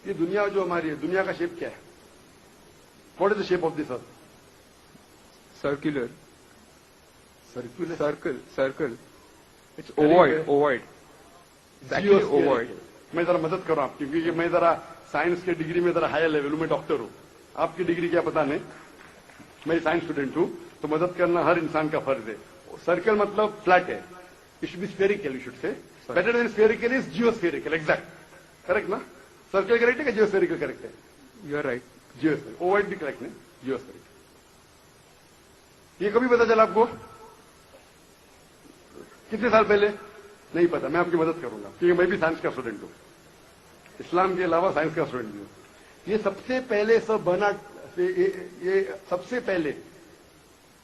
یہ دنیا جو ہماری ہے, دنیا کا شیپ کیا ہے؟ What is the shape of this earth? Circular. Circular. Circle. It's ovoid. Ovoid. میں ذرا مدد کروں آپ کی, کیونکہ میں ذرا سائنس کے ڈگری میں ذرا ہائر لیول میں ڈاکٹر ہوں. آپ کی ڈگری کیا پتا نہیں, میں سائنس اسٹوڈنٹ ہوں, تو مدد کرنا ہر انسان کا فرض ہے. سرکل مطلب فلیٹ ہے. It should be spherical, you should say better than spherical is geo spherical. Exact correct نا؟ سرکل کریکٹ ہے کہ جیو اسفیریکل کریکٹ ہے؟ You are right. Geo spherical. Ovoid بھی کریکٹ نہیں, جیو اسفیریکل. یہ کبھی پتا چلا آپ کو؟ کتنے سال پہلے؟ نہیں پتا. میں آپ کی مدد کروں گا, کیونکہ میں بھی سائنس کا اسٹوڈنٹ ہوں, اسلام کے علاوہ سائنس کا اسٹوڈنٹ بھی ہوں. یہ سب سے پہلے یہ سب سے پہلے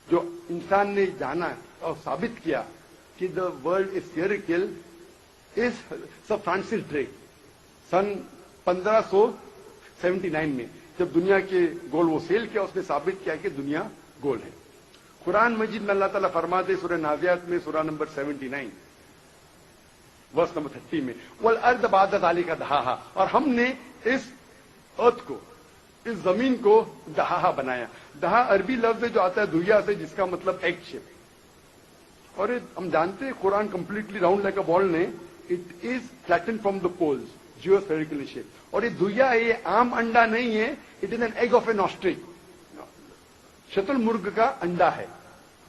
جو انسان نے جانا اور ثابت کیا کہ the world is اسفیریکل is sir Francis Drake. سن 1579 میں جب دنیا کے گول وہ سیل کیا, اس نے ثابت کیا کہ دنیا گول ہے. قرآن مجید میں اللہ تعالیٰ فرماتے سورہ نازیات میں سورہ نمبر 79 ورس نمبر 30 میں, والارض بعد ذالک دہاہا, اور ہم نے اس ارتھ کو, اس زمین کو دہاہا بنایا. دہا عربی لفظ جو آتا ہے دھویا سے, جس کا مطلب ایگ شیپ. اور ہم جانتے ہیں Quran completely round like a ball نے, it is flatten from the poles, geo spherical shape. اور یہ دھویا ہے, یہ عام انڈا نہیں ہے, it is an egg of an ostrich. شتل مرغ کا انڈا ہے.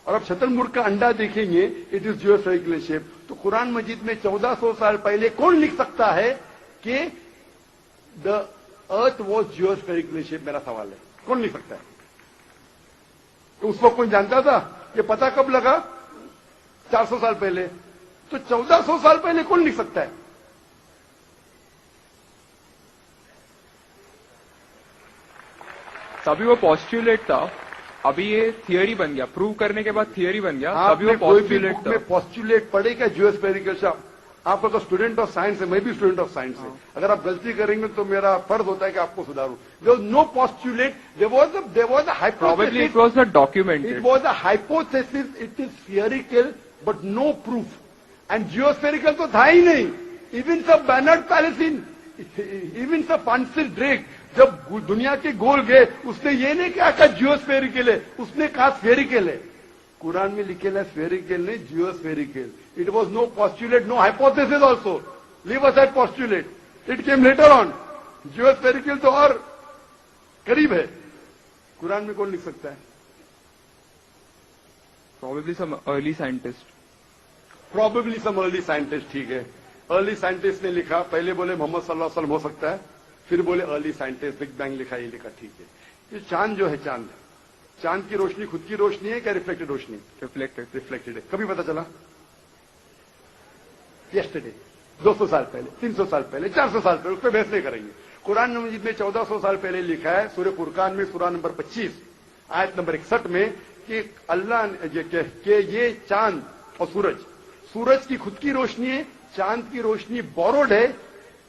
اور اب شتل مرغ کا انڈا دیکھیں گے, it is geo spherical shape. تو قرآن مجید میں 1400 سال پہلے کون لکھ سکتا ہے کہ دا ارتھ واز جیو اسفیریکل شیپ؟ میرا سوال ہے, کون لکھ سکتا ہے؟ تو اس وقت کون جانتا تھا؟ یہ پتا کب لگا؟ 400 سال پہلے. تو 1400 سال پہلے کون لکھ سکتا ہے؟ تبھی وہ پوسٹیولیٹ تھا, ابھی یہ تھیوری بن گیا, پروو کرنے کے بعد تھیوری بن گیا. آپ تبھی وہ نے کوئی بھی پوسٹیولیٹ بک تھا. میں پوسٹیولیٹ پڑھے گا جیو اسفیریکل شیپ؟ آپ کا تو اسٹوڈنٹ آف سائنس ہے, میں بھی اسٹوڈنٹ آف سائنس ہے. اگر آپ غلطی کریں گے تو میرا فرض ہوتا ہے کہ آپ کو سدھاروں. There was no postulate, there was a Probably it hypothesis. was not documented. It was a hypothesis. It is spherical, but no proof. And geospherical تو تھا ہی نہیں. Even Sir Bernard Palissy, even Sir Francis Drake, جب دنیا کے گول گئے, اس نے یہ نہیں کہا کہ جیوسفیریکل ہے, اس نے کہا اسفیریکل ہے. قرآن میں لکھے نا اسفیریکل نہیں, جیوسفیریکل. It was no postulate, no hypothesis also. Leave aside postulate. It came later on. Geospherical تو اور قریب ہے. قرآن میں کون لکھ سکتا ہے؟ Probably some early scientist. Probably some early scientist. ٹھیک ہے, ارلی سائنٹسٹ نے لکھا. پہلے بولے محمد صلی اللہ علیہ وسلم ہو سکتا ہے, پھر بولے ارلی سائنٹسٹ, بگ بینگ لکھا, یہ لکھا. ٹھیک ہے. یہ چاند جو ہے, چاند کی روشنی خود کی روشنی ہے کیا ریفلیکٹڈ روشنی؟ ریفلیکٹڈ ہے. کبھی پتا چلا؟ یسٹرڈے, 200 سال پہلے, 300 سال پہلے, 400 سال پہلے. اس پہ بحث نہیں کریں گے. قرآن مجید میں 1400 سال پہلے لکھا ہے سورہ فرقان میں سورہ نمبر 25 آیت نمبر 61 میں کہ اللہ کہ یہ چاند اور سورج کی خود کی روشنی ہے, چاند کی روشنی بوروڈ ہے,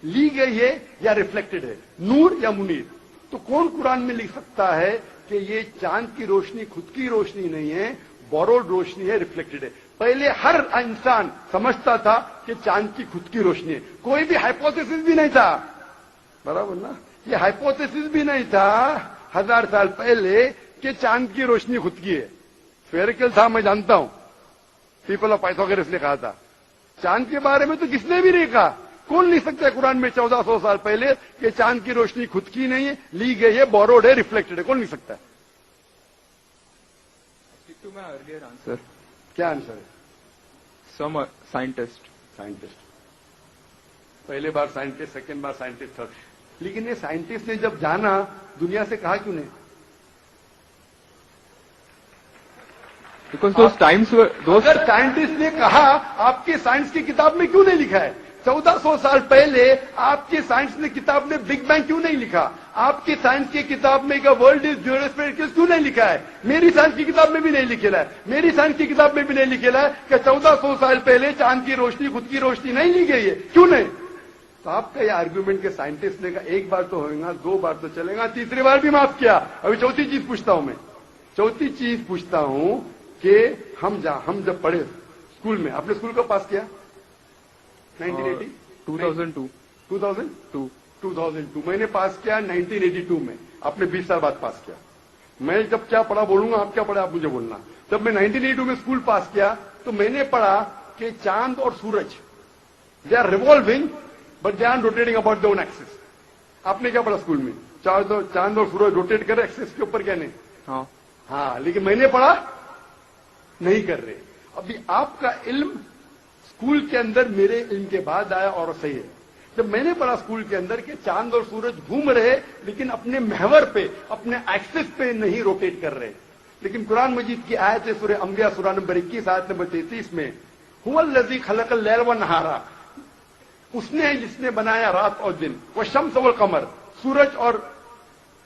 لی گئی ہے یا ریفلیکٹڈ ہے, نور یا منیر. تو کون قرآن میں لکھ سکتا ہے کہ یہ چاند کی روشنی خود کی روشنی نہیں ہے, بوروڈ روشنی ہے, ریفلیکٹڈ ہے؟ پہلے ہر انسان سمجھتا تھا کہ چاند کی خود کی روشنی ہے. کوئی بھی ہائپوتھیسس بھی نہیں تھا, برابر نا؟ یہ ہائپوتھیسس بھی نہیں تھا 1000 سال پہلے کہ چاند کی روشنی خود کی ہے. اسفیریکل تھا, میں جانتا ہوں, پیپل آف پائتھاگورس نے کہا تھا. چاند کے بارے میں تو کس نے بھی نہیں کہا. کون لکھ سکتا ہے قرآن میں 1400 سال پہلے کہ چاند کی روشنی خود کی نہیں ہے, لی گئی ہے, بوروڈ ہے, ریفلیکٹڈ ہے؟ کون لکھ سکتا ہے؟ کیا آنسر ہے؟ Some scientist. پہلے بار سائنٹسٹ, سیکنڈ بار سائنٹسٹ, تھرڈ. لیکن یہ سائنٹسٹ نے جب جانا دنیا سے کہا کیوں نہیں؟ Because those times were those. اگر سائنٹسٹ نے کہا, آپ کی سائنس کی کتاب میں کیوں نہیں لکھا ہے؟ 1400 سال پہلے آپ کی سائنس نے کتاب میں بگ بینگ کیوں نہیں لکھا؟ آپ کی سائنس کی کتاب میں ورلڈ از جیوسفیریکل کیوں نہیں لکھا ہے؟ میری سائنس کی کتاب میں بھی نہیں لکھا ہے. میری سائنس کی کتاب میں بھی نہیں لکھا ہے کہ 1400 سال پہلے چاند کی روشنی خود کی روشنی نہیں لی گئی ہے. کیوں نہیں؟ تو آپ کا یہ آرگیومنٹ کہ سائنٹسٹ نے کہا ایک بار تو ہوئے گا, 2 بار تو چلے گا, تیسری بار بھی معاف کیا. ابھی چوتھی چیز پوچھتا ہوں کہ ہم جب پڑھے اسکول میں, آپ نے اسکول کو پاس کیا 1980 2002. 2002 मैंने पास किया 1982 में, आपने 20 साल बाद पास किया। मैं जब क्या पढ़ा बोलूंगा, आप क्या पढ़ा आप मुझे बोलना। जब मैं 1982 में स्कूल पास किया तो मैंने पढ़ा कि चांद और सूरज they are revolving but they are rotating about their own axis. आपने क्या पढ़ा स्कूल में? चांद और सूरज रोटेट कर एक्सिस के ऊपर, क्या नहीं? हाँ, लेकिन मैंने पढ़ा नहीं कर रहे। अभी आपका इल्म स्कूल के अंदर मेरे इल्म के बाद आया और सही है। जब मैंने पढ़ा स्कूल के अंदर कि चांद और सूरज घूम रहे लेकिन अपने महवर पे, अपने एक्सिस पे नहीं रोटेट कर रहे। लेकिन कुरान मजीद की आयत है सूरह अंबिया सूरा नंबर 21 आयत नंबर 33 में, हुवल्लज़ी खलक़ल लैल व नहारा, उसने है जिसने बनाया रात और दिन, व शम्स वल कमर, सूरज और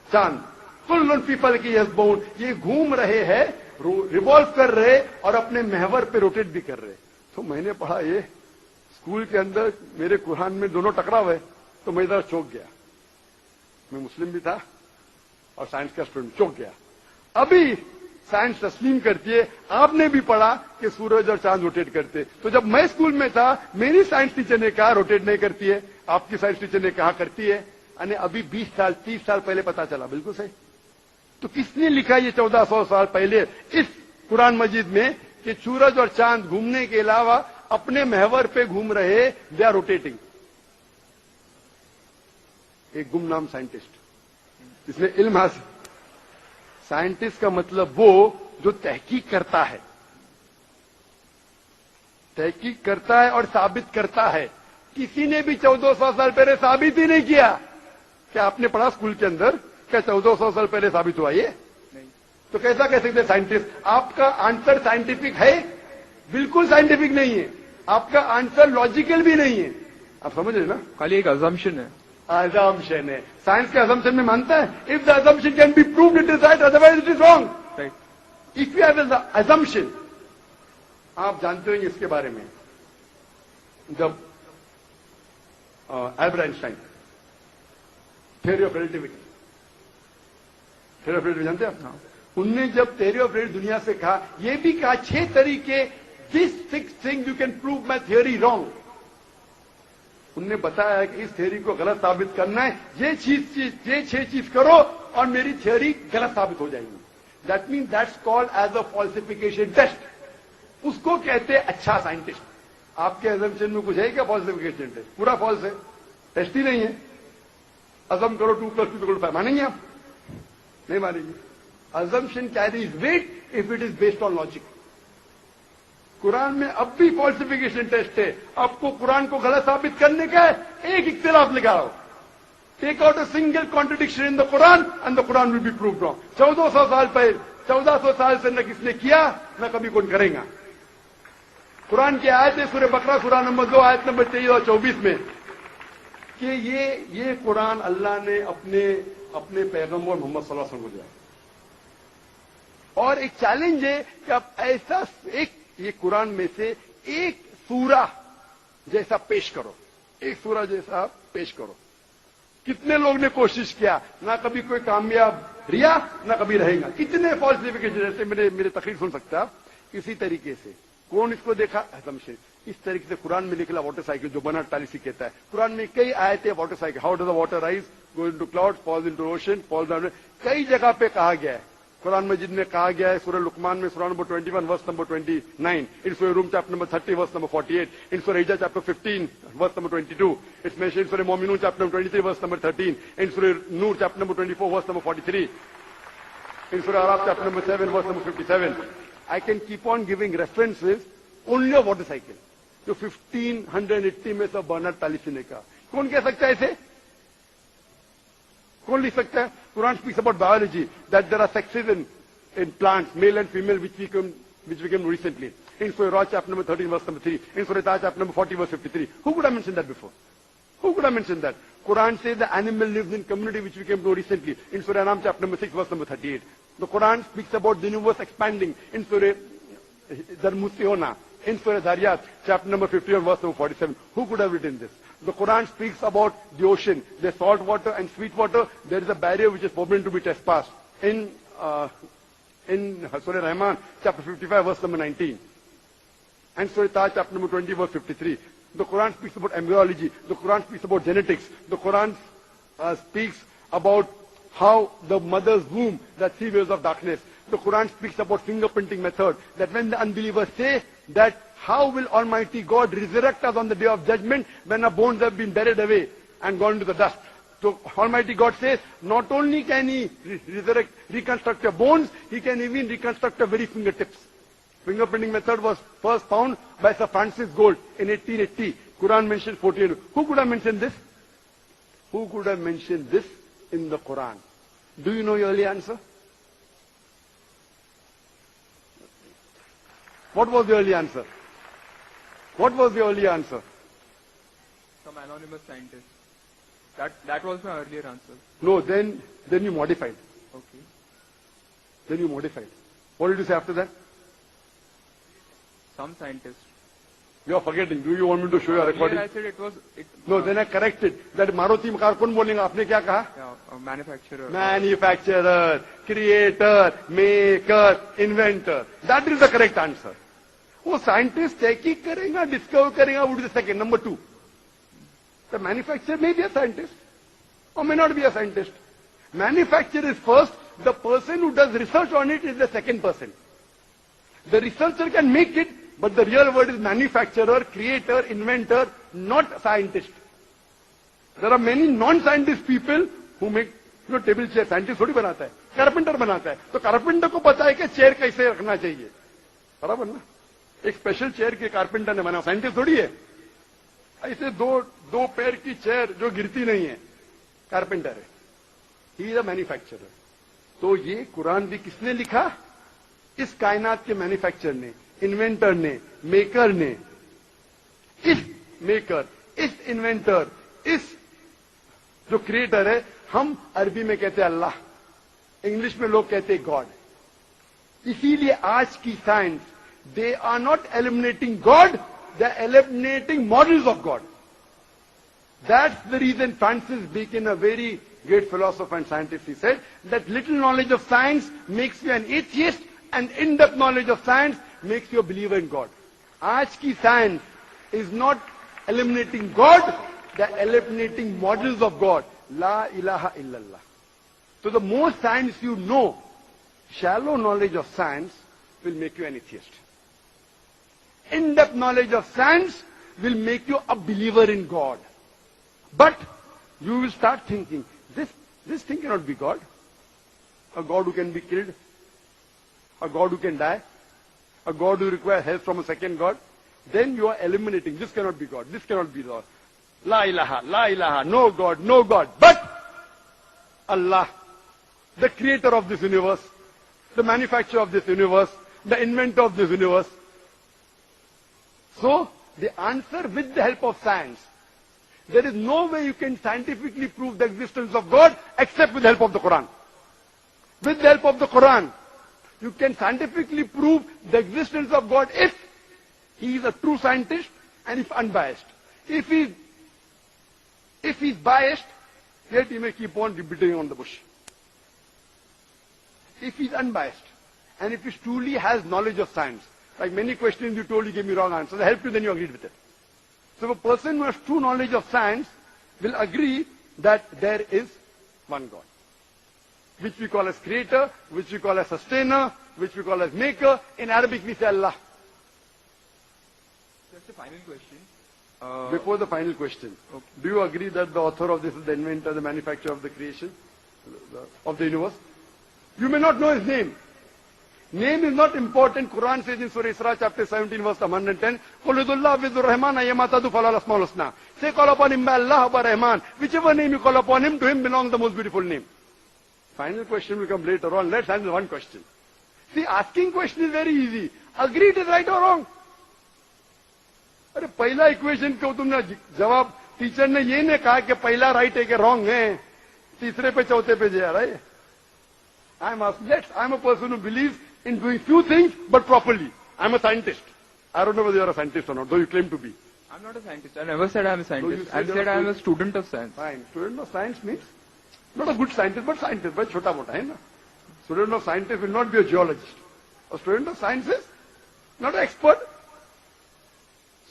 चांद, कुल्लुन फी फलकिन यस्बहून, ये घूम रहे हैं, रिवॉल्व कर रहे और अपने महवर पे रोटेट भी कर रहे। तो मैंने पढ़ा ये स्कूल के अंदर मेरे कुरान में दोनों टकराव है, तो मैं इधर चौंक गया। मैं मुस्लिम भी था और साइंस का स्टूडेंट, चौंक गया। अभी साइंस तस्लीम करती है, आपने भी पढ़ा कि सूरज और चांद रोटेट करते। तो जब मैं स्कूल में था मेरी साइंस टीचर ने कहा रोटेट नहीं करती है, आपकी साइंस टीचर ने कहा करती है। यानी अभी 20 साल 30 साल पहले पता चला, बिल्कुल सही। तो किसने लिखा ये 1400 साल पहले इस कुरान मजीद में कि सूरज और चांद घूमने के अलावा अपने महवर पे घूम रहे, दे आर रोटेटिंग? एक गुमनाम साइंटिस्ट जिसने इल्म हासिल। साइंटिस्ट का मतलब वो जो तहकीक करता है, तहकीक करता है और साबित करता है। किसी ने भी 1400 साल पहले साबित ही नहीं किया। क्या आपने पढ़ा स्कूल के अंदर क्या 1400 साल पहले साबित हुआ ये? नहीं। तो कैसा कह सकते साइंटिस्ट? आपका आंसर साइंटिफिक है? बिल्कुल साइंटिफिक नहीं है। आपका आंसर लॉजिकल भी नहीं है। आप समझ रहे ना? खाली एक अजम्पशन है। assumption है। साइंस के assumption में मानता है if the assumption can be proved it is right, otherwise it is wrong. Right. If you have the assumption, आप जानते हो इसके बारे में, जब Albert Einstein theory of relativity, theory of relativity जानते हैं आप? उनने जब थ्योरी ऑफ रिलेटिविटी दुनिया से कहा, यह भी कहा 6 तरीके, this 6 thing you can prove my theory wrong. उनने बताया कि इस थ्योरी को गलत साबित करना है, ये 6 चीज करो और मेरी थ्योरी गलत साबित हो जाएगी। That mean that's called as a falsification test. उसको कहते हैं अच्छा साइंटिस्ट। आपके अजम्पशन में कुछ है क्या फॉल्सिफिकेशन टेस्ट? पूरा फॉल्स है, टेस्ट ही नहीं है। अजम करो 2 + 2 = 5, मानेंगे आप? नहीं मानेंगे। Assumption carries weight if it is based on logic. Quran में अब भी फॉल्सिफिकेशन टेस्ट है। आपको कुरान को गलत साबित करने का है, एक इख्तिलाफ लगाओ, take out a single contradiction in the Quran and the Quran will be proved wrong. 1400 साल पहले, 1400 साल से न किसने किया न कभी कौन करेगा। कुरान की आयत है सूरह बकरा सूरा नंबर 2 आयत नंबर 23 और 24 में कि ये कुरान अल्लाह ने अपने पैगंबर मोहम्मद सल्लल्लाहु अलैहि वसल्लम को दिया। और एक चैलेंज है कि आप ऐसा ये कुरान में से एक सूरा जैसा पेश करो, एक सूरा जैसा पेश करो। कितने लोग ने कोशिश किया, ना कभी कोई कामयाब रिया ना कभी रहेगा। कितने फॉल्सिफिकेशन, जैसे मेरे तकरीर सुन सकते हैं आप, इसी तरीके से कौन इसको देखा? असम्पशन। इस तरीके से कुरान में निकला वाटर साइकिल, जो बर्नार्ड टालिसी कहता है। कुरान में कई आयतें water cycle, how does the water rise, go into clouds, falls into ocean, falls down, कई जगह पे कहा गया है। कुरान मजीद में कहा गया है सूरह लुकमान में सूरा number 21 verse number 29, in Surah Rum chapter number 30 verse number 48, in Surah Hijr chapter 15 verse number 22, it's mentioned in Surah Muminun chapter number 23 verse number 13, in Surah Nur chapter number 24 verse number 43, in Surah Araf chapter number 7 verse number 57। I can keep on giving references only of water cycle, जो 1580 में सब Bernard टालिसी ने कहा। कौन कह सकता है इसे? कौन लिख सकता है? Quran speaks about biology, that there are sexes in plants, male and female, which became recently. In Surah Ra chapter number 13 verse number 3, in Surah Ta chapter number 40 verse 53. Who could have mentioned that before? Who could have mentioned that? Quran says the animal lives in community, which became known recently. In Surah Anam chapter number 6 verse number 38. The Quran speaks about the universe expanding. In Surah Darmusihona, in Surah Dhariyat chapter number 51 verse number 47. Who could have written this? The Quran speaks about the ocean. There's salt water and sweet water. There is a barrier which is forbidden to be trespassed. In Surah Rahman, chapter 55, verse number 19. And Surah Ta, chapter number 20, verse 53. The Quran speaks about embryology. The Quran speaks about genetics. The Quran speaks about how the mother's womb, the 3 waves of darkness. The Quran speaks about fingerprinting method, that when the unbelievers say that how will Almighty God resurrect us on the day of judgment when our bones have been buried away and gone to the dust. So Almighty God says, not only can He reconstruct your bones, He can even reconstruct your very fingertips. Fingerprinting method was first found by Sir Francis Gould in 1880. Quran mentioned 14. Who could have mentioned this? Who could have mentioned this in the Quran? Do you know your early answer? What was the early answer? What was the early answer? Some anonymous scientist. That was my earlier answer. No, then you modified. Okay. Then you modified. What did you say after that? Some scientist. You are forgetting. Do you want me to show you a recording? I said it was... No, then I corrected. That Maruti car kaun bolenga? Aapne kya kaha? Yeah, a manufacturer. Manufacturer, creator, maker, inventor. That is the correct answer. वो scientist तहकीक करेगा, discover करेगा, would be the second. Number 2. The manufacturer may be a scientist or may not be a scientist. Manufacturer is first. The person who does research on it is the second person. The researcher can make it, but the real word is manufacturer, creator, inventor, not scientist. There are many non-scientist people who make table chair. Scientist थोड़ी बनाता है, carpenter बनाता है. तो carpenter को पता है कि chair कैसे रखना चाहिए. बराबर ना? एक स्पेशल चेयर के कारपेंटर ने बनाया, साइंटिस्ट थोड़ी है. ऐसे दो पैर की चेयर जो गिरती नहीं है, कारपेंटर है. He is a manufacturer. तो ये कुरान भी किसने लिखा? इस कायनात के मैन्युफैक्चरर ने, इन्वेंटर ने, मेकर ने. इस मेकर, इस इन्वेंटर, इस जो क्रिएटर है, हम अरबी में कहते हैं अल्लाह, इंग्लिश में लोग कहते हैं गॉड. इसीलिए आज की science, they are not eliminating God, they are eliminating models of God. That's the reason Francis Bacon, a very great philosopher and scientist, he said that little knowledge of science makes you an atheist and in-depth knowledge of science makes you a believer in God. Aaj ki science is not eliminating God, they are eliminating models of God. La ilaha illallah. So the more science you know, shallow knowledge of science will make you an atheist. In-depth knowledge of science will make you a believer in God. But you will start thinking, this thing cannot be God. A God who can be killed. A God who can die. A God who requires help from a second God. Then you are eliminating, this cannot be God, this cannot be God. La ilaha, no God, no God. But Allah, the creator of this universe, the manufacturer of this universe, the inventor of this universe. So, the answer with the help of science. There is no way you can scientifically prove the existence of God except with the help of the Quran. With the help of the Quran, you can scientifically prove the existence of God if he is a true scientist and if unbiased. If he's biased, yet he may keep on beating on the bush. If he's unbiased, and if he truly has knowledge of science, like many questions you told, you gave me wrong answers. I helped you, then you agreed with it. So a person who has true knowledge of science will agree that there is one God, which we call as creator, which we call as sustainer, which we call as maker. In Arabic we say Allah. Just a final question. Before the final question, okay. Do you agree that the author of this is the inventor, the manufacturer of the creation, of the universe? You may not know his name. Name is not important. Quran says in Surah Isra chapter 17 verse 110, قُلْ اُذُ اللَّهُ وِذُ الرَّحْمَنَ أَيَّمَا تَدُّ فَلَا الْأَسْمَاءُ الْحُسْنَى. Say call upon him by Allah or by Rahman. Whichever name you call upon him, to him belongs the most beautiful name. Final question will come later on. Let's answer one question. See, asking question is very easy. Agree it is right or wrong. अरे पहला equation को तुमने जवाब teacher ने ये नहीं कहा कि पहला राइट है कि रॉन्ग है, तीसरे पे चौथे पे जा रहा है. I'm a person who believes in doing few things but properly. I'm a scientist. I don't know whether you're a scientist or not, though you claim to be. I'm not a scientist. I never said I'm a scientist. So I said I'm a student of science. Fine. Student of science means not a good scientist, but scientist. But chota mota hai na. Student of scientist will not be a geologist. A student of science is not an expert.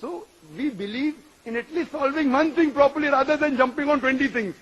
So we believe in at least solving one thing properly rather than jumping on 20 things.